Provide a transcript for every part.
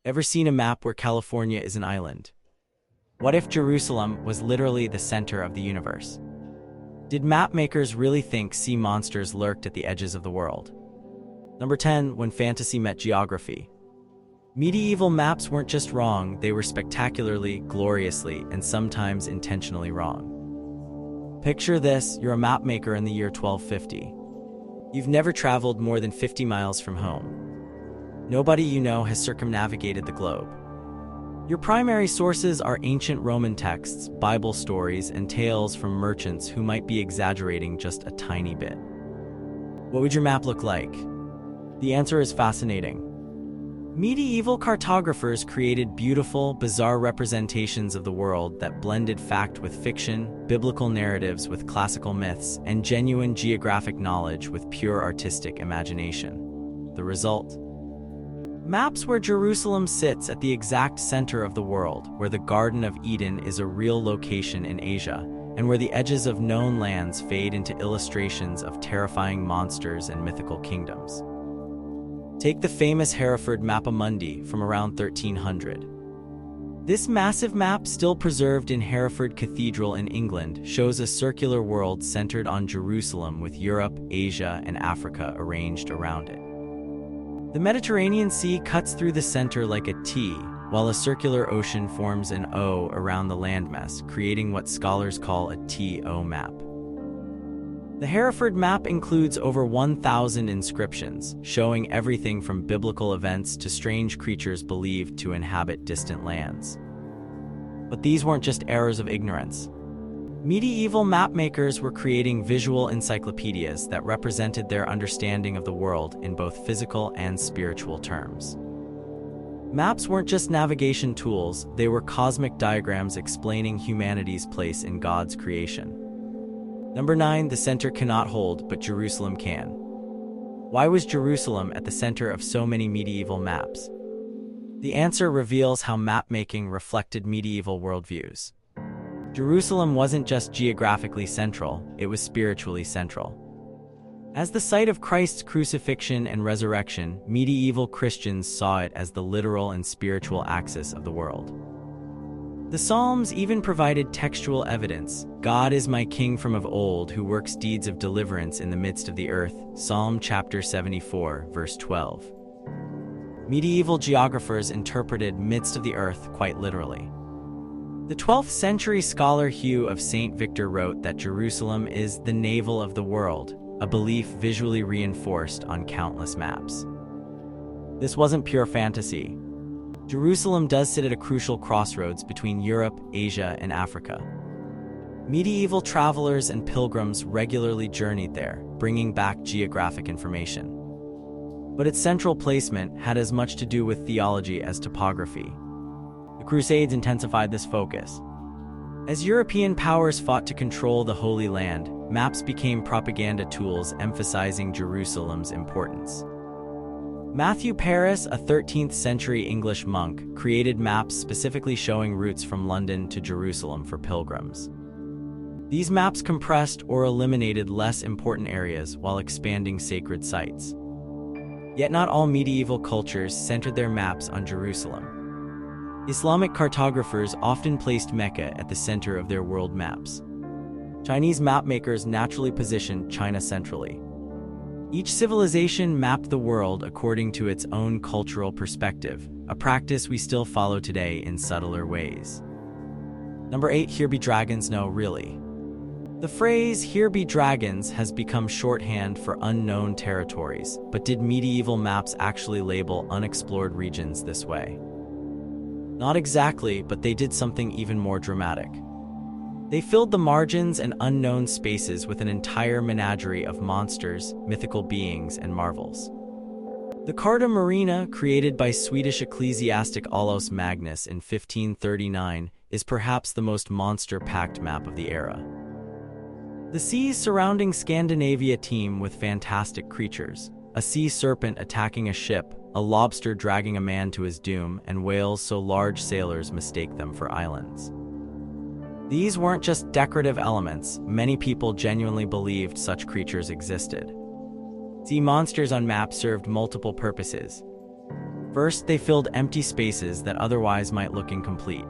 Ever seen a map where California is an island? What if Jerusalem was literally the center of the universe? Did mapmakers really think sea monsters lurked at the edges of the world? Number 10. When fantasy met geography. Medieval maps weren't just wrong, they were spectacularly, gloriously, and sometimes intentionally wrong. Picture this: you're a mapmaker in the year 1250. You've never traveled more than 50 miles from home. Nobody you know has circumnavigated the globe. Your primary sources are ancient Roman texts, Bible stories, and tales from merchants who might be exaggerating just a tiny bit. What would your map look like? The answer is fascinating. Medieval cartographers created beautiful, bizarre representations of the world that blended fact with fiction, biblical narratives with classical myths, and genuine geographic knowledge with pure artistic imagination. The result? Maps where Jerusalem sits at the exact center of the world, where the Garden of Eden is a real location in Asia, and where the edges of known lands fade into illustrations of terrifying monsters and mythical kingdoms. Take the famous Hereford Mappa Mundi from around 1300. This massive map, still preserved in Hereford Cathedral in England, shows a circular world centered on Jerusalem with Europe, Asia, and Africa arranged around it. The Mediterranean Sea cuts through the center like a T, while a circular ocean forms an O around the landmass, creating what scholars call a TO map. The Hereford map includes over 1,000 inscriptions, showing everything from biblical events to strange creatures believed to inhabit distant lands. But these weren't just errors of ignorance. Medieval mapmakers were creating visual encyclopedias that represented their understanding of the world in both physical and spiritual terms. Maps weren't just navigation tools, they were cosmic diagrams explaining humanity's place in God's creation. Number 9. The center cannot hold, but Jerusalem can. Why was Jerusalem at the center of so many medieval maps? The answer reveals how mapmaking reflected medieval worldviews. Jerusalem wasn't just geographically central, it was spiritually central. As the site of Christ's crucifixion and resurrection, medieval Christians saw it as the literal and spiritual axis of the world. The Psalms even provided textual evidence. God is my king from of old, who works deeds of deliverance in the midst of the earth. Psalm chapter 74, verse 12. Medieval geographers interpreted midst of the earth quite literally. The 12th century scholar Hugh of St. Victor wrote that Jerusalem is the navel of the world, a belief visually reinforced on countless maps. This wasn't pure fantasy. Jerusalem does sit at a crucial crossroads between Europe, Asia, and Africa. Medieval travelers and pilgrims regularly journeyed there, bringing back geographic information. But its central placement had as much to do with theology as topography. The Crusades intensified this focus. As European powers fought to control the Holy Land, maps became propaganda tools emphasizing Jerusalem's importance. Matthew Paris, a 13th century English monk, created maps specifically showing routes from London to Jerusalem for pilgrims. These maps compressed or eliminated less important areas while expanding sacred sites. Yet not all medieval cultures centered their maps on Jerusalem. Islamic cartographers often placed Mecca at the center of their world maps. Chinese mapmakers naturally positioned China centrally. Each civilization mapped the world according to its own cultural perspective, a practice we still follow today in subtler ways. Number 8. Here be dragons. No, really. The phrase, "here be dragons," has become shorthand for unknown territories, but did medieval maps actually label unexplored regions this way? Not exactly, but they did something even more dramatic. They filled the margins and unknown spaces with an entire menagerie of monsters, mythical beings, and marvels. The Carta Marina, created by Swedish ecclesiastic Olaus Magnus in 1539, is perhaps the most monster-packed map of the era. The seas surrounding Scandinavia teem with fantastic creatures: a sea serpent attacking a ship, a lobster dragging a man to his doom, and whales so large sailors mistake them for islands. These weren't just decorative elements, many people genuinely believed such creatures existed. Sea monsters on maps served multiple purposes. First, they filled empty spaces that otherwise might look incomplete.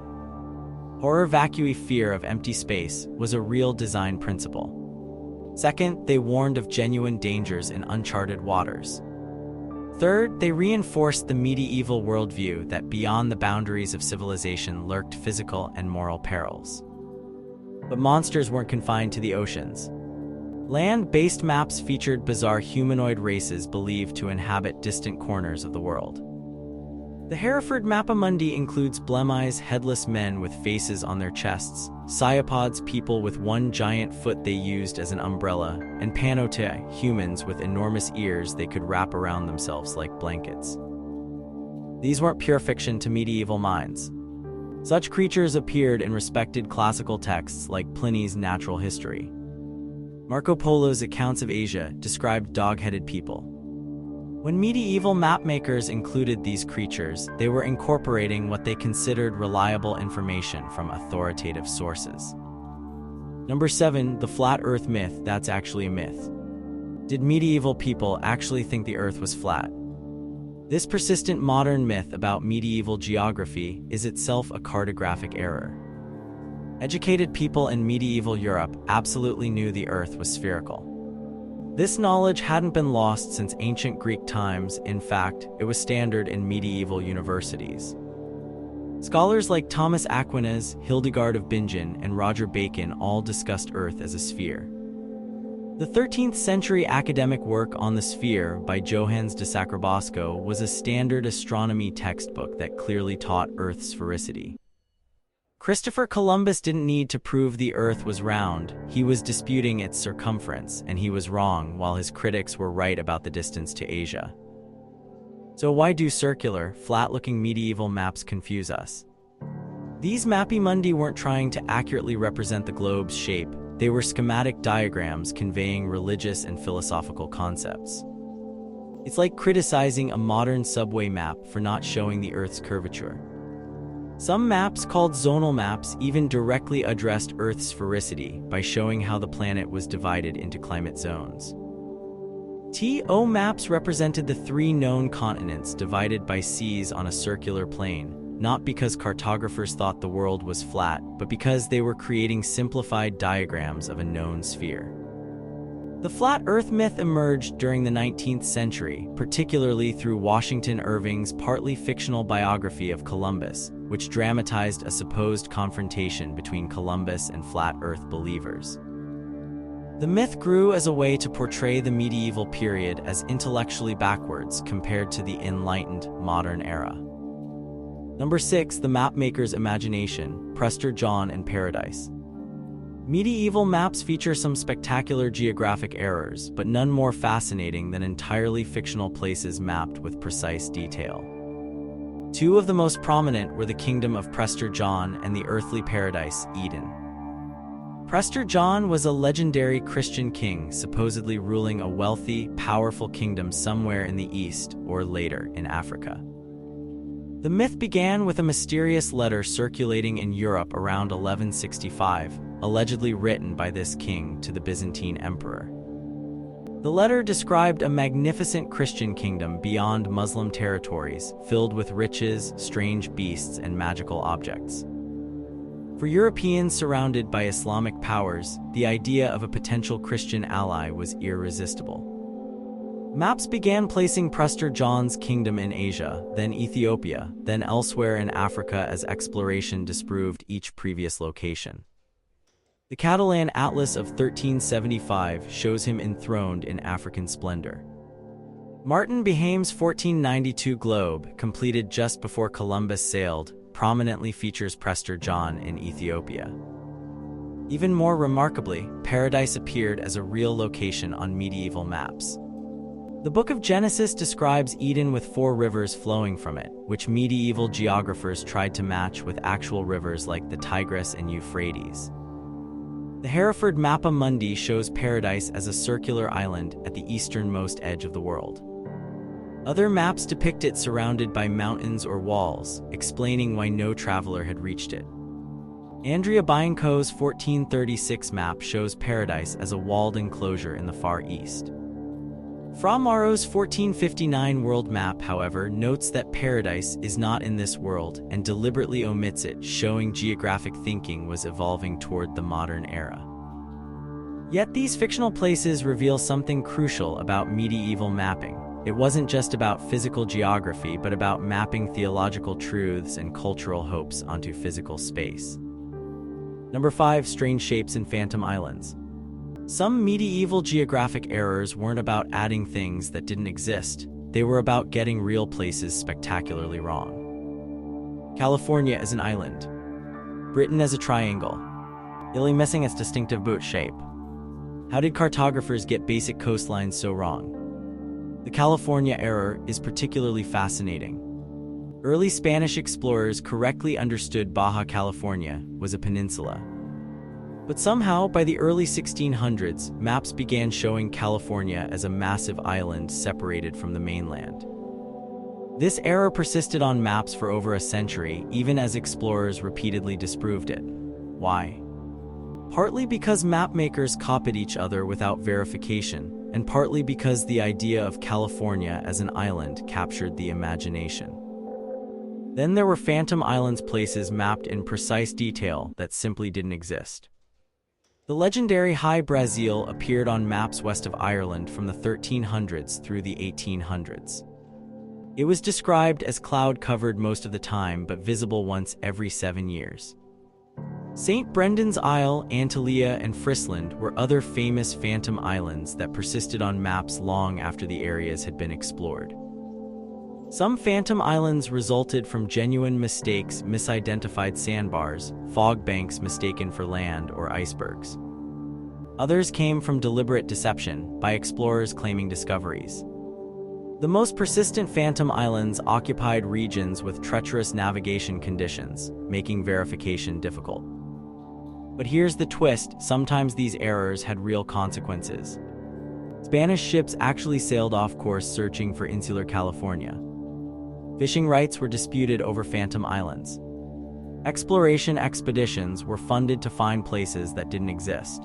Horror vacui, fear of empty space, was a real design principle. Second, they warned of genuine dangers in uncharted waters. Third, they reinforced the medieval worldview that beyond the boundaries of civilization lurked physical and moral perils. But monsters weren't confined to the oceans. Land-based maps featured bizarre humanoid races believed to inhabit distant corners of the world. The Hereford Mappa Mundi includes blemised, headless men with faces on their chests, cyopods, people with one giant foot they used as an umbrella, and panote, humans with enormous ears they could wrap around themselves like blankets. These weren't pure fiction to medieval minds. Such creatures appeared in respected classical texts like Pliny's Natural History. Marco Polo's accounts of Asia described dog-headed people. When medieval mapmakers included these creatures, they were incorporating what they considered reliable information from authoritative sources. Number 7, the flat Earth myth. That's actually a myth. Did medieval people actually think the Earth was flat? This persistent modern myth about medieval geography is itself a cartographic error. Educated people in medieval Europe absolutely knew the Earth was spherical. This knowledge hadn't been lost since ancient Greek times. In fact, it was standard in medieval universities. Scholars like Thomas Aquinas, Hildegard of Bingen, and Roger Bacon all discussed Earth as a sphere. The 13th century academic work on the sphere by Johannes de Sacrobosco was a standard astronomy textbook that clearly taught Earth's sphericity. Christopher Columbus didn't need to prove the Earth was round. He was disputing its circumference, and he was wrong, while his critics were right about the distance to Asia. So why do circular, flat-looking medieval maps confuse us? These Mappi Mundi weren't trying to accurately represent the globe's shape. They were schematic diagrams conveying religious and philosophical concepts. It's like criticizing a modern subway map for not showing the Earth's curvature. Some maps, called zonal maps, even directly addressed Earth's sphericity by showing how the planet was divided into climate zones. TO maps represented the 3 known continents divided by seas on a circular plane, not because cartographers thought the world was flat, but because they were creating simplified diagrams of a known sphere. The flat Earth myth emerged during the 19th century, particularly through Washington Irving's partly fictional biography of Columbus, which dramatized a supposed confrontation between Columbus and flat Earth believers. The myth grew as a way to portray the medieval period as intellectually backwards compared to the enlightened modern era. Number 6, the mapmaker's imagination, Prester John and Paradise. Medieval maps feature some spectacular geographic errors, but none more fascinating than entirely fictional places mapped with precise detail. 2 of the most prominent were the kingdom of Prester John and the earthly paradise, Eden. Prester John was a legendary Christian king, supposedly ruling a wealthy, powerful kingdom somewhere in the east, or later, in Africa. The myth began with a mysterious letter circulating in Europe around 1165, allegedly written by this king to the Byzantine emperor. The letter described a magnificent Christian kingdom beyond Muslim territories, filled with riches, strange beasts, and magical objects. For Europeans surrounded by Islamic powers, the idea of a potential Christian ally was irresistible. Maps began placing Prester John's kingdom in Asia, then Ethiopia, then elsewhere in Africa as exploration disproved each previous location. The Catalan Atlas of 1375 shows him enthroned in African splendor. Martin Behaim's 1492 globe, completed just before Columbus sailed, prominently features Prester John in Ethiopia. Even more remarkably, Paradise appeared as a real location on medieval maps. The Book of Genesis describes Eden with 4 rivers flowing from it, which medieval geographers tried to match with actual rivers like the Tigris and Euphrates. The Hereford Mappa Mundi shows Paradise as a circular island at the easternmost edge of the world. Other maps depict it surrounded by mountains or walls, explaining why no traveler had reached it. Andrea Bianco's 1436 map shows Paradise as a walled enclosure in the Far East. Fra Mauro's 1459 world map, however, notes that paradise is not in this world and deliberately omits it, showing geographic thinking was evolving toward the modern era. Yet these fictional places reveal something crucial about medieval mapping. It wasn't just about physical geography, but about mapping theological truths and cultural hopes onto physical space. Number 5. Strange shapes in phantom islands. Some medieval geographic errors weren't about adding things that didn't exist. They were about getting real places spectacularly wrong. California as an island. Britain as a triangle. Italy missing its distinctive boot shape. How did cartographers get basic coastlines so wrong? The California error is particularly fascinating. Early Spanish explorers correctly understood Baja California was a peninsula. But somehow, by the early 1600s, maps began showing California as a massive island separated from the mainland. This error persisted on maps for over a century, even as explorers repeatedly disproved it. Why? Partly because mapmakers copied each other without verification, and partly because the idea of California as an island captured the imagination. Then there were phantom islands, places mapped in precise detail that simply didn't exist. The legendary High Brazil appeared on maps west of Ireland from the 1300s through the 1800s. It was described as cloud-covered most of the time, but visible once every 7 years. St. Brendan's Isle, Antalya, and Friesland were other famous phantom islands that persisted on maps long after the areas had been explored. Some phantom islands resulted from genuine mistakes, misidentified sandbars, fog banks mistaken for land, or icebergs. Others came from deliberate deception, by explorers claiming discoveries. The most persistent phantom islands occupied regions with treacherous navigation conditions, making verification difficult. But here's the twist: sometimes these errors had real consequences. Spanish ships actually sailed off course searching for insular California. Fishing rights were disputed over phantom islands. Exploration expeditions were funded to find places that didn't exist.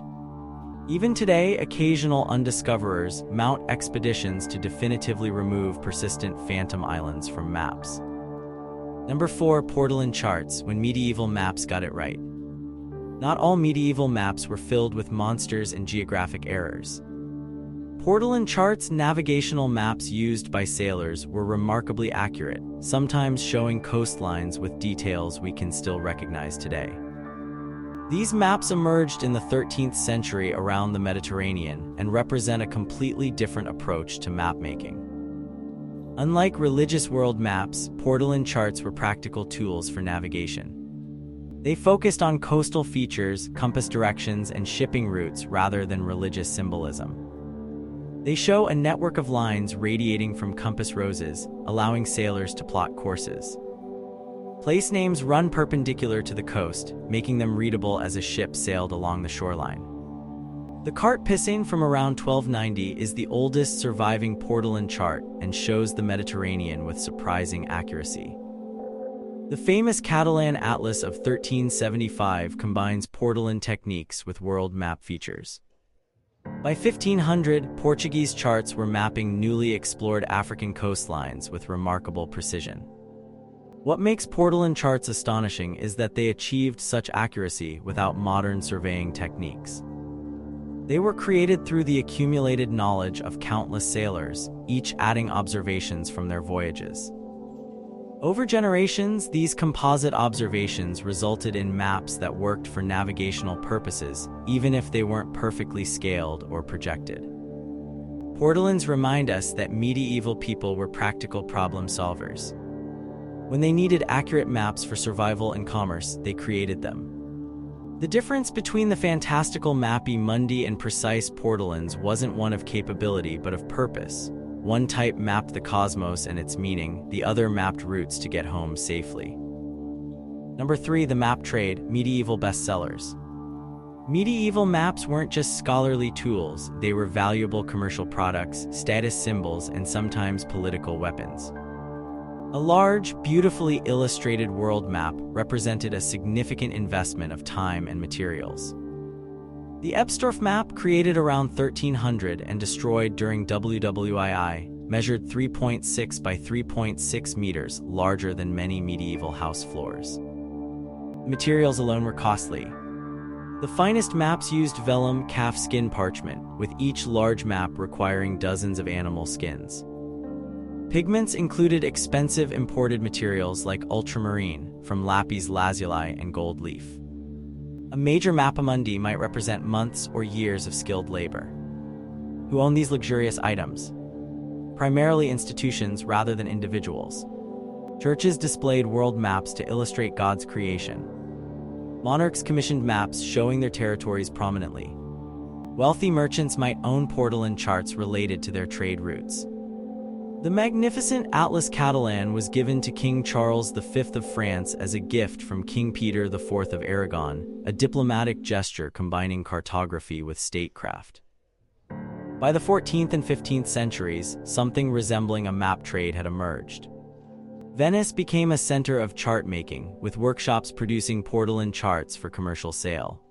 Even today, occasional undiscoverers mount expeditions to definitively remove persistent phantom islands from maps. Number 4. Portolan charts, when medieval maps got it right. Not all medieval maps were filled with monsters and geographic errors. Portolan charts, navigational maps used by sailors, were remarkably accurate, sometimes showing coastlines with details we can still recognize today. These maps emerged in the 13th century around the Mediterranean and represent a completely different approach to mapmaking. Unlike religious world maps, Portolan charts were practical tools for navigation. They focused on coastal features, compass directions, and shipping routes rather than religious symbolism. They show a network of lines radiating from compass roses, allowing sailors to plot courses. Place names run perpendicular to the coast, making them readable as a ship sailed along the shoreline. The carte Pisane from around 1290 is the oldest surviving Portolan chart and shows the Mediterranean with surprising accuracy. The famous Catalan Atlas of 1375 combines Portolan techniques with world map features. By 1500, Portuguese charts were mapping newly explored African coastlines with remarkable precision. What makes Portolan charts astonishing is that they achieved such accuracy without modern surveying techniques. They were created through the accumulated knowledge of countless sailors, each adding observations from their voyages. Over generations, these composite observations resulted in maps that worked for navigational purposes, even if they weren't perfectly scaled or projected. Portolans remind us that medieval people were practical problem solvers. When they needed accurate maps for survival and commerce, they created them. The difference between the fantastical Mappa Mundi and precise Portolans wasn't one of capability but of purpose. One type mapped the cosmos and its meaning, the other mapped routes to get home safely. Number 3. The map trade, medieval bestsellers. Medieval maps weren't just scholarly tools, they were valuable commercial products, status symbols, and sometimes political weapons. A large, beautifully illustrated world map represented a significant investment of time and materials. The Ebsdorf map, created around 1300 and destroyed during WWII, measured 3.6 by 3.6 meters, larger than many medieval house floors. The materials alone were costly. The finest maps used vellum calf skin parchment, with each large map requiring dozens of animal skins. Pigments included expensive imported materials like ultramarine, from lapis lazuli and gold leaf. A major Mappa Mundi might represent months or years of skilled labor. Who owned these luxurious items? Primarily institutions rather than individuals. Churches displayed world maps to illustrate God's creation. Monarchs commissioned maps showing their territories prominently. Wealthy merchants might own portolan charts related to their trade routes. The magnificent Atlas Catalan was given to King Charles V of France as a gift from King Peter IV of Aragon, a diplomatic gesture combining cartography with statecraft. By the 14th and 15th centuries, something resembling a map trade had emerged. Venice became a center of chart-making, with workshops producing portolan charts for commercial sale.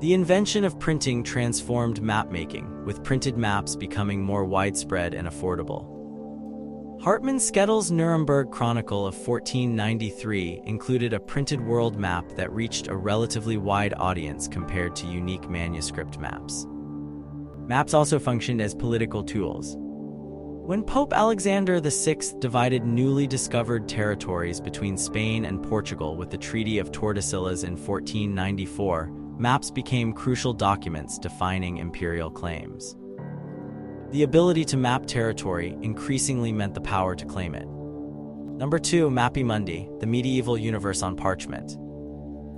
The invention of printing transformed map-making, with printed maps becoming more widespread and affordable. Hartmann Skeddel's Nuremberg Chronicle of 1493 included a printed world map that reached a relatively wide audience compared to unique manuscript maps. Maps also functioned as political tools. When Pope Alexander VI divided newly discovered territories between Spain and Portugal with the Treaty of Tordesillas in 1494, maps became crucial documents defining imperial claims. The ability to map territory increasingly meant the power to claim it. Number 2, Mappa Mundi, the medieval universe on parchment.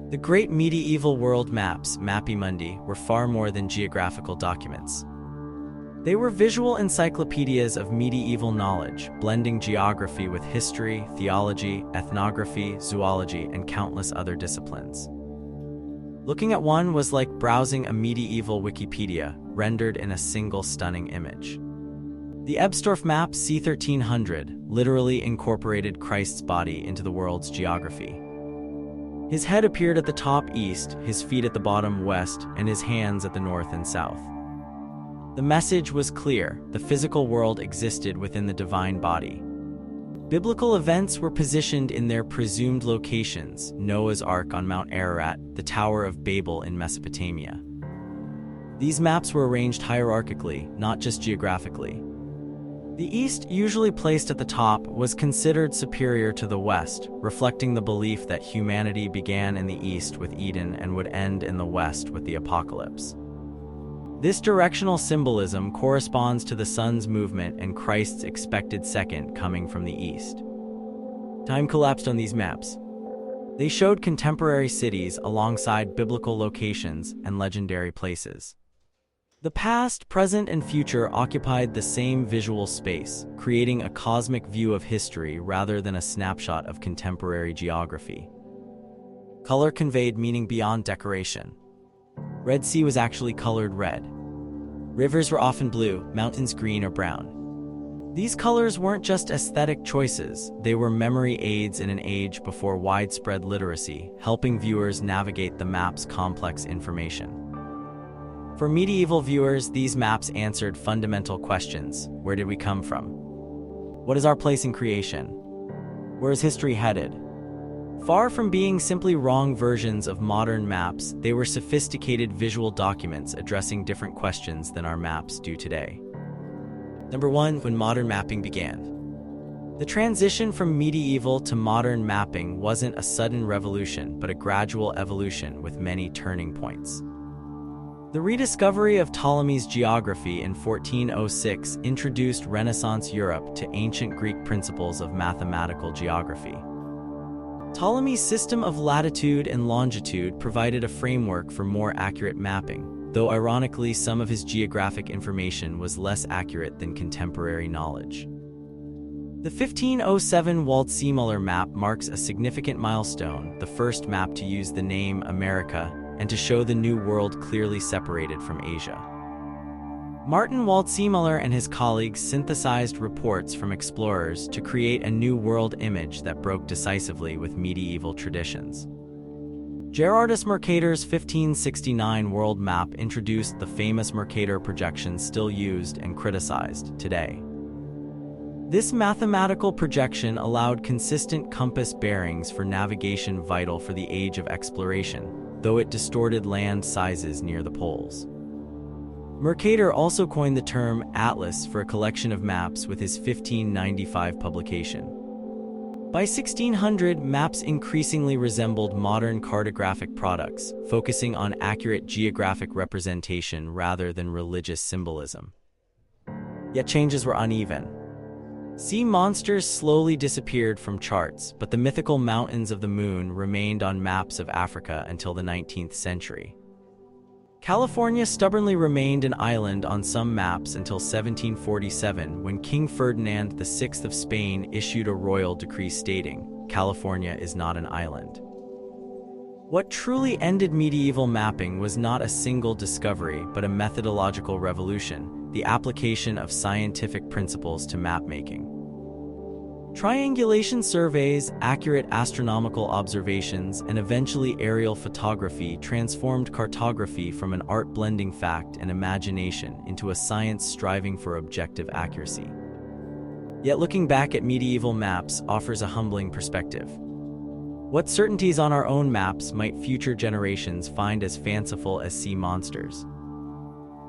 The great medieval world maps, Mappa Mundi, were far more than geographical documents. They were visual encyclopedias of medieval knowledge, blending geography with history, theology, ethnography, zoology, and countless other disciplines. Looking at one was like browsing a medieval Wikipedia, rendered in a single stunning image. The Ebsdorf map c. 1300 literally incorporated Christ's body into the world's geography. His head appeared at the top east, his feet at the bottom west, and his hands at the north and south. The message was clear: the physical world existed within the divine body. Biblical events were positioned in their presumed locations: Noah's Ark on Mount Ararat, the Tower of Babel in Mesopotamia. These maps were arranged hierarchically, not just geographically. The East, usually placed at the top, was considered superior to the West, reflecting the belief that humanity began in the East with Eden and would end in the West with the Apocalypse. This directional symbolism corresponds to the sun's movement and Christ's expected second coming from the east. Time collapsed on these maps. They showed contemporary cities alongside biblical locations and legendary places. The past, present, and future occupied the same visual space, creating a cosmic view of history rather than a snapshot of contemporary geography. Color conveyed meaning beyond decoration. Red Sea was actually colored red. Rivers were often blue, mountains green or brown. These colors weren't just aesthetic choices, they were memory aids in an age before widespread literacy, helping viewers navigate the map's complex information. For medieval viewers, these maps answered fundamental questions. Where did we come from? What is our place in creation? Where is history headed? Far from being simply wrong versions of modern maps, they were sophisticated visual documents addressing different questions than our maps do today. Number 1. When modern mapping began. The transition from medieval to modern mapping wasn't a sudden revolution, but a gradual evolution with many turning points. The rediscovery of Ptolemy's geography in 1406 introduced Renaissance Europe to ancient Greek principles of mathematical geography. Ptolemy's system of latitude and longitude provided a framework for more accurate mapping, though ironically some of his geographic information was less accurate than contemporary knowledge. The 1507 Wald-Seemuller map marks a significant milestone, the first map to use the name America and to show the New World clearly separated from Asia. Martin Wald-Seemuller and his colleagues synthesized reports from explorers to create a New World image that broke decisively with medieval traditions. Gerardus Mercator's 1569 world map introduced the famous Mercator projection still used and criticized today. This mathematical projection allowed consistent compass bearings for navigation vital for the age of exploration, though it distorted land sizes near the poles. Mercator also coined the term atlas for a collection of maps with his 1595 publication. By 1600, maps increasingly resembled modern cartographic products, focusing on accurate geographic representation rather than religious symbolism. Yet changes were uneven. Sea monsters slowly disappeared from charts, but the mythical mountains of the moon remained on maps of Africa until the 19th century. California stubbornly remained an island on some maps until 1747, when King Ferdinand VI of Spain issued a royal decree stating, "California is not an island." What truly ended medieval mapping was not a single discovery, but a methodological revolution, the application of scientific principles to map-making. Triangulation surveys, accurate astronomical observations, and eventually aerial photography transformed cartography from an art blending fact and imagination into a science striving for objective accuracy. Yet looking back at medieval maps offers a humbling perspective. What certainties on our own maps might future generations find as fanciful as sea monsters?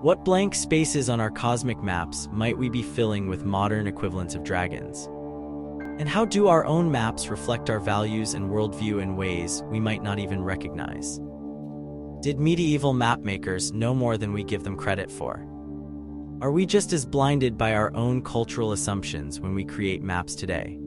What blank spaces on our cosmic maps might we be filling with modern equivalents of dragons? And how do our own maps reflect our values and worldview in ways we might not even recognize? Did medieval mapmakers know more than we give them credit for? Are we just as blinded by our own cultural assumptions when we create maps today?